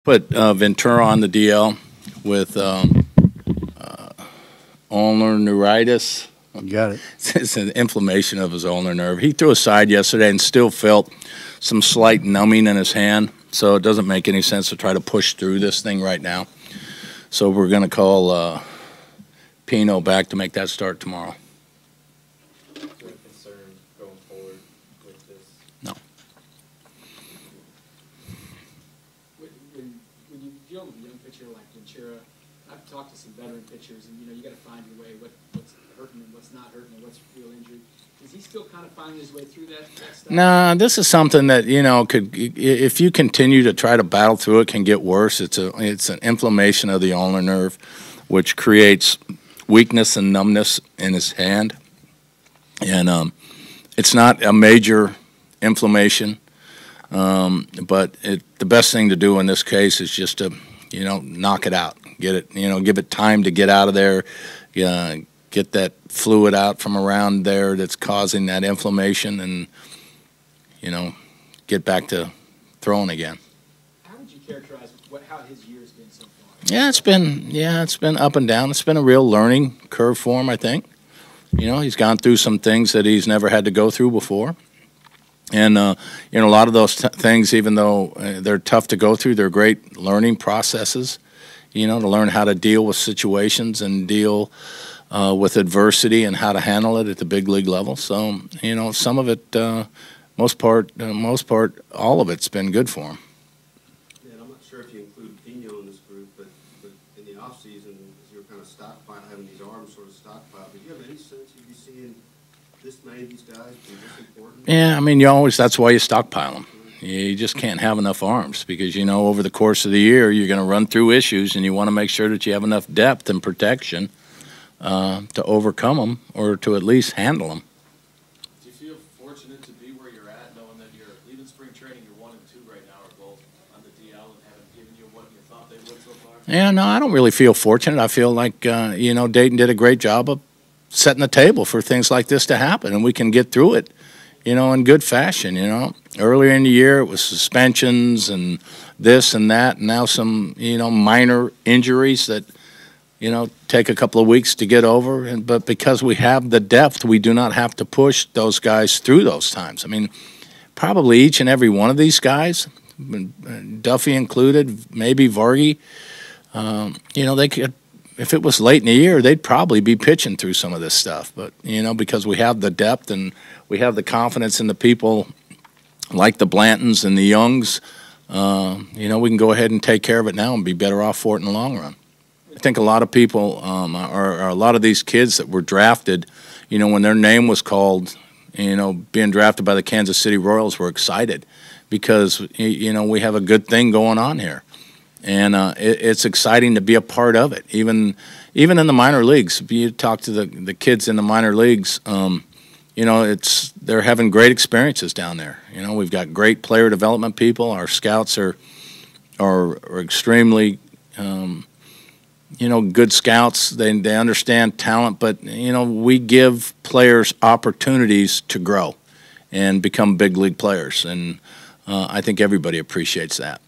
Put Ventura on the DL with ulnar neuritis. You got it. It's an inflammation of his ulnar nerve. He threw a side yesterday and still felt some slight numbing in his hand, so it doesn't make any sense to try to push through this thing right now. So we're going to call Pino back to make that start tomorrow. Concern going forward with this? No. When you deal with a young pitcher like Ventura, I've talked to some veteran pitchers, and you got to find your way. What's hurting and what's not hurting, and what's real injury. Is he still kind of finding his way through that stuff? Nah, this is something that could, if you continue to try to battle through it, can get worse. It's an inflammation of the ulnar nerve, which creates weakness and numbness in his hand, and it's not a major inflammation, but the best thing to do in this case is just to knock it out, get it, give it time to get out of there, get that fluid out from around there that's causing that inflammation, and get back to throwing again. How would you characterize how his year's been so far? It's been up and down. It's been a real learning curve for him, I think. He's gone through some things that he's never had to go through before. And, a lot of those things, even though they're tough to go through, they're great learning processes, to learn how to deal with situations and deal with adversity and how to handle it at the big league level. So, some of it, most part, all of it's been good for him. Yeah, I'm not sure if you include Pino in this group, but in the off season, as you were kind of stockpiling, having these arms sort of stockpiled, did you have any sense you'd be seeing this many of these guys be this important? Yeah, that's why you stockpile them. You just can't have enough arms because, over the course of the year, you're going to run through issues, and you want to make sure that you have enough depth and protection to overcome them or to at least handle them. Do you feel fortunate to be where you're at, knowing that you're leaving spring training, you're 1 and 2 right now, are both on the DL and haven't given you what you thought they would so far? Yeah, no, I don't really feel fortunate. I feel like, Dayton did a great job of setting the table for things like this to happen, and we can get through it, in good fashion, Earlier in the year, it was suspensions and this and that, and now some, minor injuries that, take a couple of weeks to get over. But because we have the depth, we do not have to push those guys through those times. I mean, probably each and every one of these guys, Duffy included, maybe Vargy, they could, if it was late in the year, they'd probably be pitching through some of this stuff. But, because we have the depth and we have the confidence in the people like the Blantons and the Youngs, we can go ahead and take care of it now and be better off for it in the long run. I think a lot of people, or a lot of these kids that were drafted, when their name was called, being drafted by the Kansas City Royals, were excited because, we have a good thing going on here. And it's exciting to be a part of it. Even in the minor leagues, if you talk to the kids in the minor leagues, they're having great experiences down there. We've got great player development people. Our scouts are extremely, good scouts. They understand talent, but we give players opportunities to grow and become big league players, and I think everybody appreciates that.